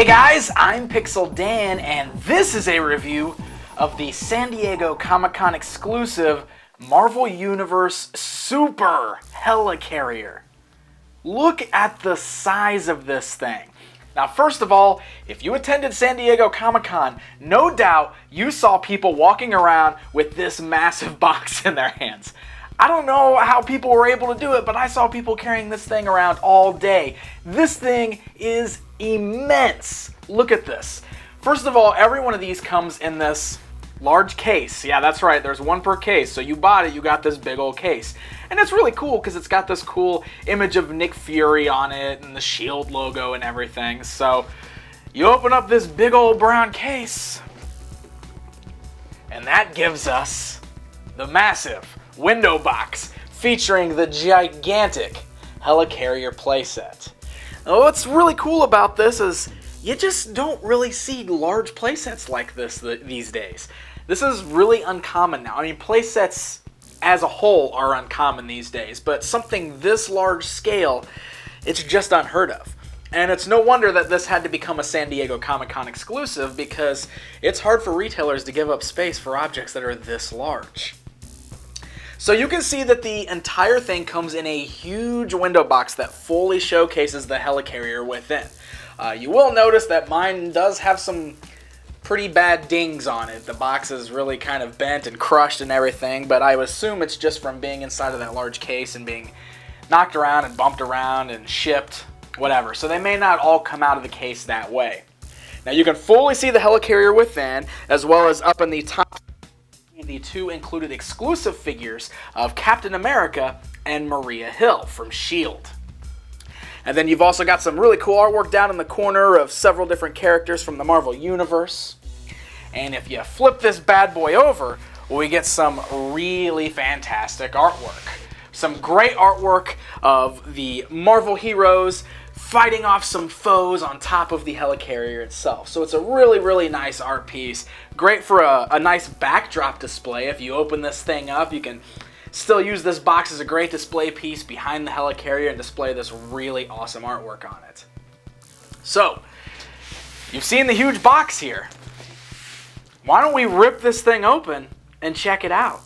Hey guys, I'm Pixel Dan, and this is a review of the San Diego Comic-Con exclusive Marvel Universe Super Hellecarrier. Look at the size of this thing. Now, first of all, if you attended San Diego Comic-Con, no doubt you saw people walking around with this massive box in their hands. I don't know how people were able to do it, but I saw people carrying this thing around all day. This thing is immense. Look at this. First of all, every one of these comes in this large case. Yeah, that's right, there's one per case. So you bought it, you got this big old case. And it's really cool because it's got this cool image of Nick Fury on it and the S.H.I.E.L.D logo and everything. So you open up this big old brown case, and that gives us the massive window box featuring the gigantic Hellicarrier playset. Now, what's really cool about this is you just don't really see large playsets like this these days. This is really uncommon now. I mean, playsets as a whole are uncommon these days, but something this large scale, it's just unheard of. And it's no wonder that this had to become a San Diego Comic-Con exclusive, because it's hard for retailers to give up space for objects that are this large. So you can see that the entire thing comes in a huge window box that fully showcases the Hellicarrier within. You will notice that mine does have some pretty bad dings on it. The box is really kind of bent and crushed and everything, but I would assume it's just from being inside of that large case and being knocked around and bumped around and shipped, whatever. So they may not all come out of the case that way. Now you can fully see the Hellicarrier within, as well as up in the top, the two included exclusive figures of Captain America and Maria Hill from S.H.I.E.L.D. And then you've also got some really cool artwork down in the corner of several different characters from the Marvel Universe. And if you flip this bad boy over, we get some really fantastic artwork. Some great artwork of the Marvel heroes fighting off some foes on top of the Hellicarrier itself. So it's a really, really nice art piece. Great for a nice backdrop display. If you open this thing up, you can still use this box as a great display piece behind the Hellicarrier and display this really awesome artwork on it. So, you've seen the huge box here. Why don't we rip this thing open and check it out?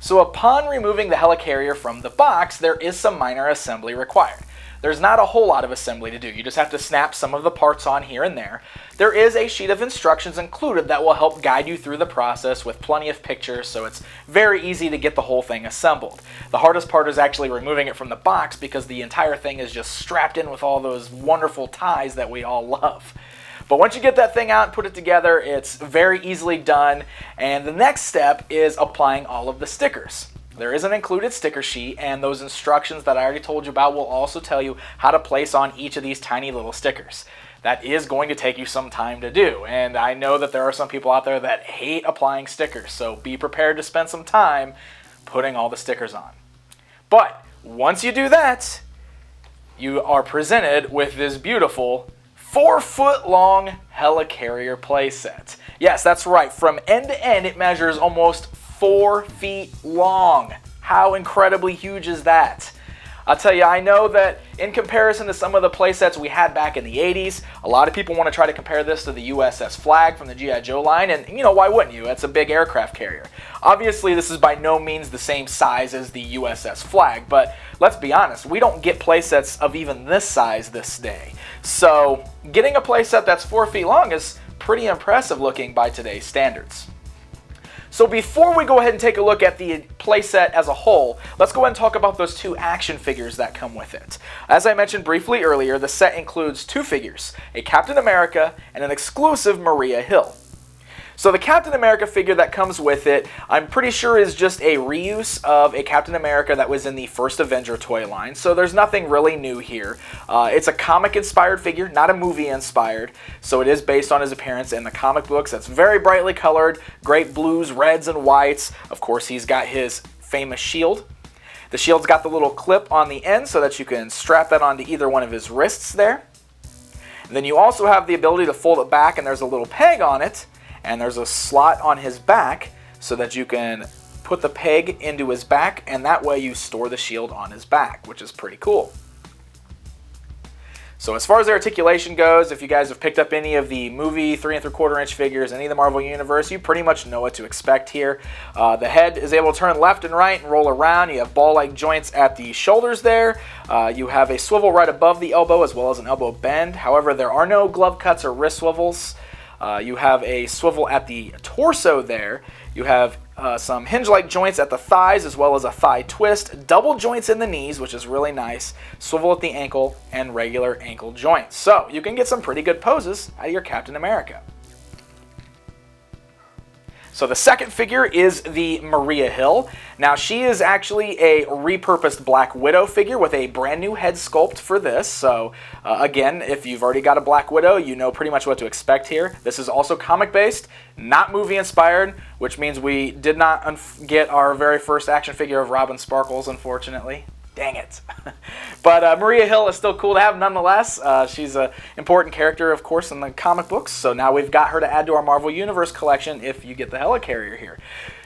So upon removing the Hellicarrier from the box, there is some minor assembly required. There's not a whole lot of assembly to do. You just have to snap some of the parts on here and there. There is a sheet of instructions included that will help guide you through the process with plenty of pictures, so it's very easy to get the whole thing assembled. The hardest part is actually removing it from the box, because the entire thing is just strapped in with all those wonderful ties that we all love. But once you get that thing out and put it together, it's very easily done, and the next step is applying all of the stickers. There is an included sticker sheet, and those instructions that I already told you about will also tell you how to place on each of these tiny little stickers. That is going to take you some time to do, and I know that there are some people out there that hate applying stickers, so be prepared to spend some time putting all the stickers on. But once you do that, you are presented with this beautiful 4-foot-long Hellicarrier playset. Yes, that's right. From end to end, it measures almost 4 feet long. How incredibly huge is that? I'll tell you, I know that in comparison to some of the playsets we had back in the 80s, a lot of people want to try to compare this to the USS Flag from the G.I. Joe line, and you know, why wouldn't you? It's a big aircraft carrier. Obviously, this is by no means the same size as the USS Flag, but let's be honest, we don't get playsets of even this size this day. So getting a playset that's 4 feet long is pretty impressive looking by today's standards. So before we go ahead and take a look at the playset as a whole, let's go ahead and talk about those 2 action figures that come with it. As I mentioned briefly earlier, the set includes 2 figures, a Captain America and an exclusive Maria Hill. So the Captain America figure that comes with it, I'm pretty sure is just a reuse of a Captain America that was in the first Avenger toy line, so there's nothing really new here. It's a comic-inspired figure, not a movie-inspired, so it is based on his appearance in the comic books. That's very brightly colored, great blues, reds, and whites. Of course, he's got his famous shield. The shield's got the little clip on the end so that you can strap that onto either one of his wrists there. And then you also have the ability to fold it back, and there's a little peg on it. And there's a slot on his back so that you can put the peg into his back, and that way you store the shield on his back, which is pretty cool. So as far as the articulation goes, if you guys have picked up any of the movie 3 3/4 inch figures, any of the Marvel Universe, you pretty much know what to expect here. The head is able to turn left and right and roll around. You have ball-like joints at the shoulders there. You have a swivel right above the elbow as well as an elbow bend. However, there are no glove cuts or wrist swivels. You have a swivel at the torso there. You have some hinge-like joints at the thighs as well as a thigh twist, double joints in the knees, which is really nice, swivel at the ankle, and regular ankle joints. So you can get some pretty good poses out of your Captain America. So the second figure is the Maria Hill. Now she is actually a repurposed Black Widow figure with a brand new head sculpt for this. So again, if you've already got a Black Widow, you know pretty much what to expect here. This is also comic based, not movie inspired, which means we did not get our very first action figure of Robin Sparkles, unfortunately. Dang it. But Maria Hill is still cool to have nonetheless. She's an important character, of course, in the comic books. So now we've got her to add to our Marvel Universe collection if you get the Hellicarrier here.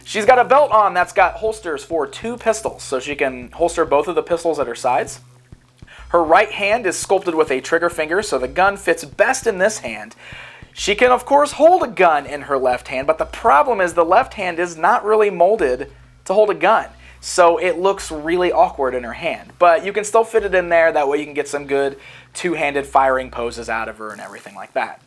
She's got a belt on that's got holsters for 2 pistols, so she can holster both of the pistols at her sides. Her right hand is sculpted with a trigger finger, so the gun fits best in this hand. She can, of course, hold a gun in her left hand, but the problem is the left hand is not really molded to hold a gun. So it looks really awkward in her hand. But you can still fit it in there. That way you can get some good two-handed firing poses out of her and everything like that.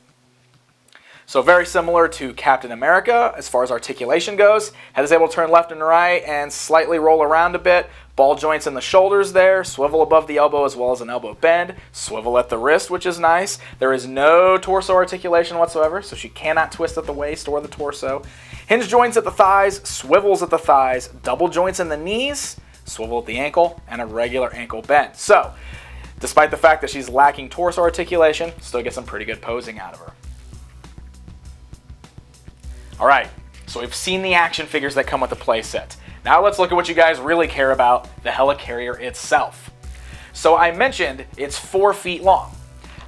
So very similar to Captain America as far as articulation goes. Head is able to turn left and right and slightly roll around a bit. Ball joints in the shoulders there, swivel above the elbow as well as an elbow bend, swivel at the wrist, which is nice. There is no torso articulation whatsoever, so she cannot twist at the waist or the torso. Hinge joints at the thighs, swivels at the thighs, double joints in the knees, swivel at the ankle, and a regular ankle bend. So, despite the fact that she's lacking torso articulation, still get some pretty good posing out of her. Alright, so we've seen the action figures that come with the playset. Now let's look at what you guys really care about, the Hellicarrier itself. So I mentioned it's 4 feet long.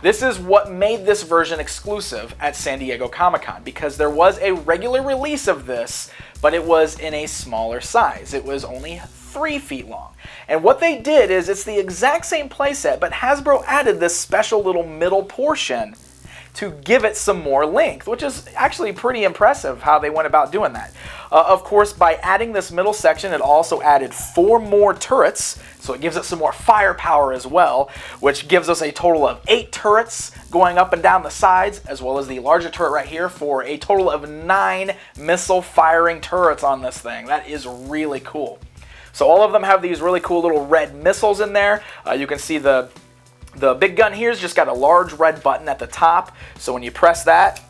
This is what made this version exclusive at San Diego Comic-Con, because there was a regular release of this, but it was in a smaller size. It was only 3 feet long. And what they did is it's the exact same playset, but Hasbro added this special little middle portion to give it some more length, which is actually pretty impressive how they went about doing that. Of course, by adding this middle section, it also added 4 more turrets, so it gives it some more firepower as well, which gives us a total of 8 turrets going up and down the sides, as well as the larger turret right here for a total of 9 missile-firing turrets on this thing. That is really cool. So all of them have these really cool little red missiles in there. You can see the big gun here has just got a large red button at the top, so when you press that,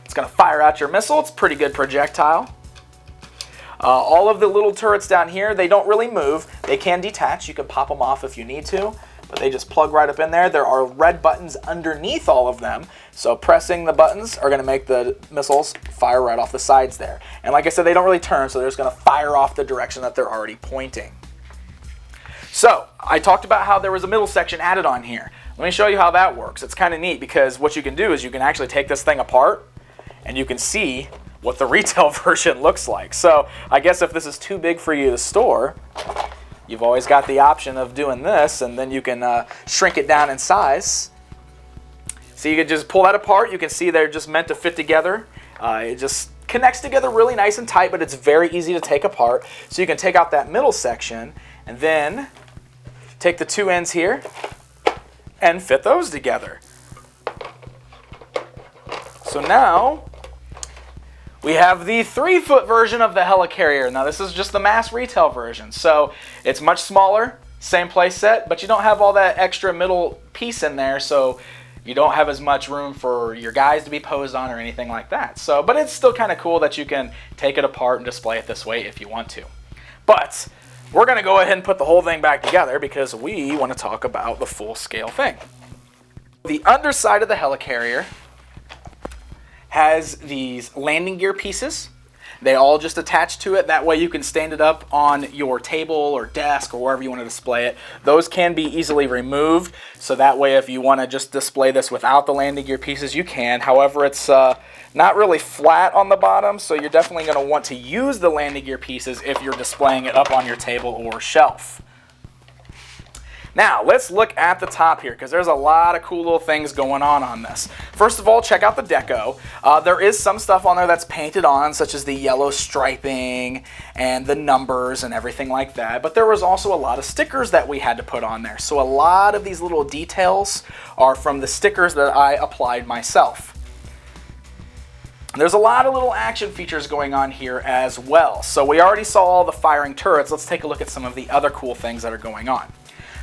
it's going to fire out your missile. It's a pretty good projectile. All of the little turrets down here, they don't really move. They can detach. You can pop them off if you need to, but they just plug right up in there. There are red buttons underneath all of them, so pressing the buttons are going to make the missiles fire right off the sides there. And like I said, they don't really turn, so they're just going to fire off the direction that they're already pointing. So, I talked about how there was a middle section added on here. Let me show you how that works. It's kind of neat because what you can do is you can actually take this thing apart and you can see what the retail version looks like. So, I guess if this is too big for you to store, you've always got the option of doing this, and then you can shrink it down in size. So you can just pull that apart. You can see they're just meant to fit together. It just connects together really nice and tight, but it's very easy to take apart. So you can take out that middle section and then take the 2 ends here and fit those together. So now we have the 3-foot version of the Hellicarrier. Now this is just the mass retail version, so it's much smaller, same play set, but you don't have all that extra middle piece in there, so you don't have as much room for your guys to be posed on or anything like that. So, but it's still kind of cool that you can take it apart and display it this way if you want to. But we're going to go ahead and put the whole thing back together because we want to talk about the full-scale thing. The underside of the Hellicarrier has these landing gear pieces. They all just attach to it. That way you can stand it up on your table or desk or wherever you want to display it. Those can be easily removed, so that way if you want to just display this without the landing gear pieces, you can. However, it's not really flat on the bottom, so you're definitely going to want to use the landing gear pieces if you're displaying it up on your table or shelf. Now, let's look at the top here, because there's a lot of cool little things going on this. First of all, check out the deco. There is some stuff on there that's painted on, such as the yellow striping and the numbers and everything like that. But there was also a lot of stickers that we had to put on there. So a lot of these little details are from the stickers that I applied myself. There's a lot of little action features going on here as well. So we already saw all the firing turrets. Let's take a look at some of the other cool things that are going on.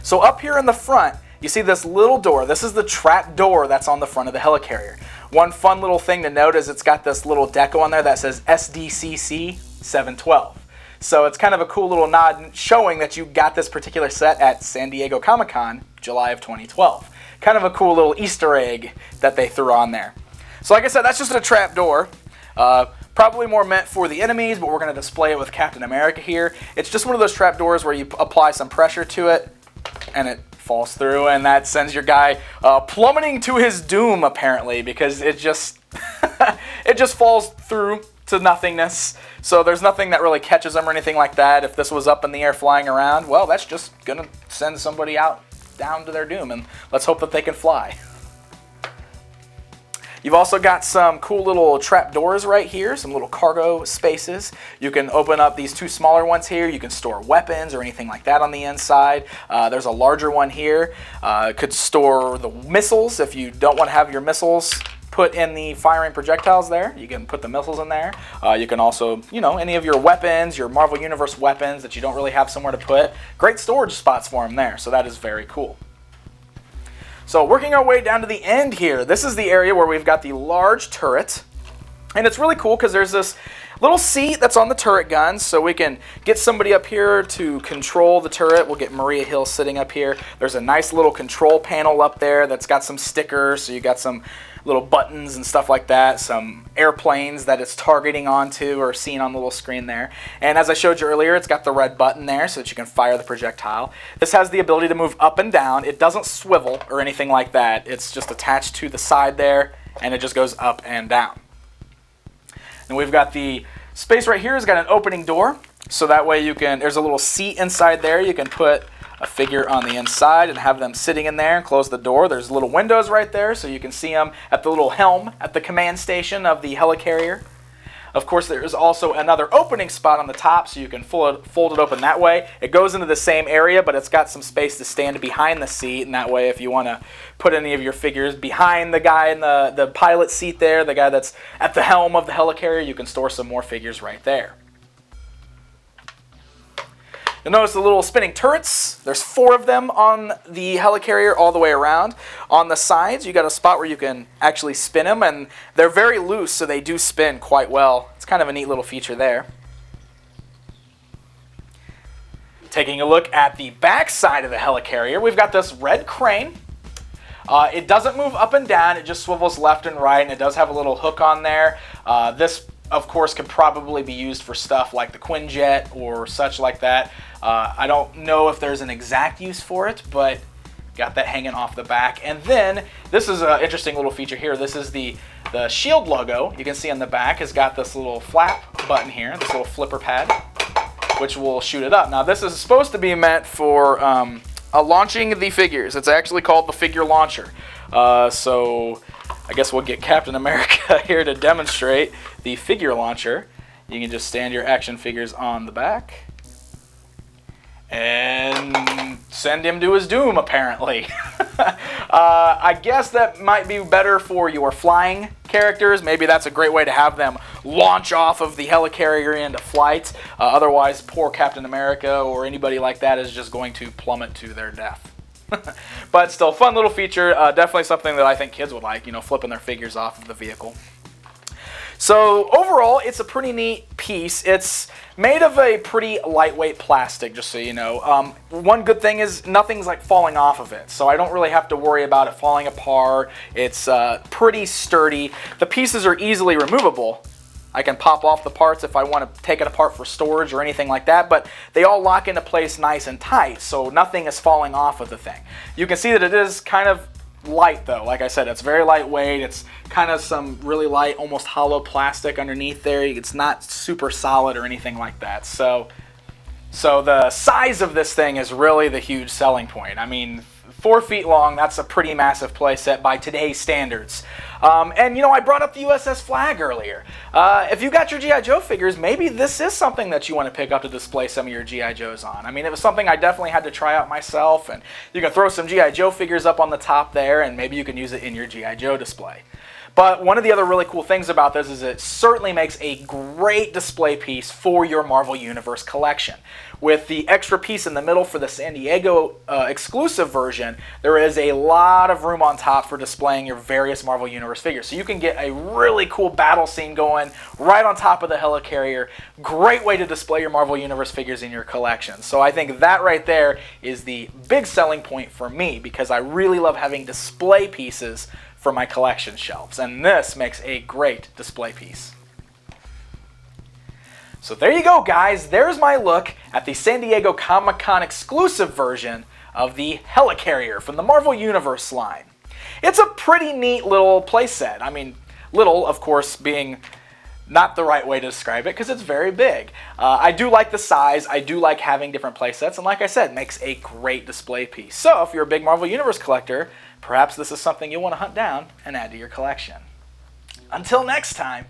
So up here in the front, you see this little door. This is the trap door that's on the front of the Hellicarrier. One fun little thing to note is it's got this little deco on there that says SDCC 712. So it's kind of a cool little nod showing that you got this particular set at San Diego Comic-Con, July of 2012. Kind of a cool little Easter egg that they threw on there. So like I said, that's just a trap door. Probably more meant for the enemies, but we're going to display it with Captain America here. It's just one of those trap doors where you apply some pressure to it, and it falls through, and that sends your guy plummeting to his doom, apparently, because it just it just falls through to nothingness. So there's nothing that really catches him or anything like that. If this was up in the air flying around, well, that's just gonna send somebody out down to their doom, and let's hope that they can fly. You've also got some cool little trap doors right here, some little cargo spaces. You can open up these two smaller ones here. You can store weapons or anything like that on the inside. There's a larger one here. It could store the missiles if you don't want to have your missiles put in the firing projectiles there. You can put the missiles in there. You can also, any of your weapons, your Marvel Universe weapons that you don't really have somewhere to put. Great storage spots for them there, so that is very cool. So working our way down to the end here, this is the area where we've got the large turret. And it's really cool because there's this little seat that's on the turret gun, so we can get somebody up here to control the turret. We'll get Maria Hill sitting up here. There's a nice little control panel up there that's got some stickers, so you got some little buttons and stuff like that, some airplanes that it's targeting onto or seen on the little screen there. And as I showed you earlier, it's got the red button there so that you can fire the projectile. This has the ability to move up and down. It doesn't swivel or anything like that. It's just attached to the side there, and it just goes up and down. And we've got the space right here has got an opening door, so that way there's a little seat inside there. You can put a figure on the inside and have them sitting in there and close the door. There's little windows right there, so you can see them at the little helm at the command station of the Hellicarrier. Of course, there is also another opening spot on the top, so you can fold it open that way. It goes into the same area, but it's got some space to stand behind the seat, and that way if you want to put any of your figures behind the guy in the pilot seat there, the guy that's at the helm of the Hellicarrier, you can store some more figures right there. You'll notice the little spinning turrets. There's 4 of them on the Hellicarrier all the way around. On the sides, you got a spot where you can actually spin them, and they're very loose, so they do spin quite well. It's kind of a neat little feature there. Taking a look at the back side of the Hellicarrier, we've got this red crane. It doesn't move up and down, it just swivels left and right, and it does have a little hook on there. This, of course, could probably be used for stuff like the Quinjet or such like that. I don't know if there's an exact use for it, but got that hanging off the back. And then, this is an interesting little feature here. This is the S.H.I.E.L.D. logo. You can see on the back has got this little flap button here, this little flipper pad, which will shoot it up. Now, this is supposed to be meant for launching the figures. It's actually called the figure launcher. So I guess we'll get Captain America here to demonstrate the figure launcher. You can just stand your action figures on the back and send him to his doom, apparently. I guess that might be better for your flying characters. Maybe that's a great way to have them launch off of the Hellicarrier into flight. Otherwise, poor Captain America or anybody like that is just going to plummet to their death. But still, fun little feature. Definitely something that I think kids would like, flipping their figures off of the vehicle. So overall, it's a pretty neat piece. It's made of a pretty lightweight plastic, just so you know. One good thing is nothing's like falling off of it, so I don't really have to worry about it falling apart. It's pretty sturdy. The pieces are easily removable. I can pop off the parts if I want to take it apart for storage or anything like that, but they all lock into place nice and tight, so nothing is falling off of the thing. You can see that it is kind of light though. Like I said, it's very lightweight. It's kind of some really light, almost hollow plastic underneath there. It's not super solid or anything like that. So So the size of this thing is really the huge selling point. I mean, 4 feet long, that's a pretty massive playset by today's standards. And, you know, I brought up the USS Flag earlier. If you got your G.I. Joe figures, maybe this is something that you want to pick up to display some of your G.I. Joes on. I mean, it was something I definitely had to try out myself, and you can throw some G.I. Joe figures up on the top there, and maybe you can use it in your G.I. Joe display. But one of the other really cool things about this is it certainly makes a great display piece for your Marvel Universe collection. With the extra piece in the middle for the San Diego exclusive version, there is a lot of room on top for displaying your various Marvel Universe figures. So you can get a really cool battle scene going right on top of the Hellicarrier. Great way to display your Marvel Universe figures in your collection. So I think that right there is the big selling point for me, because I really love having display pieces for my collection shelves, and this makes a great display piece. So there you go, guys. There's my look at the San Diego Comic-Con exclusive version of the Hellicarrier from the Marvel Universe line. It's a pretty neat little playset. I mean, little, of course, being not the right way to describe it, because it's very big. I do like the size. I do like having different playsets, and like I said, makes a great display piece. So if you're a big Marvel Universe collector, perhaps this is something you'll want to hunt down and add to your collection. Until next time.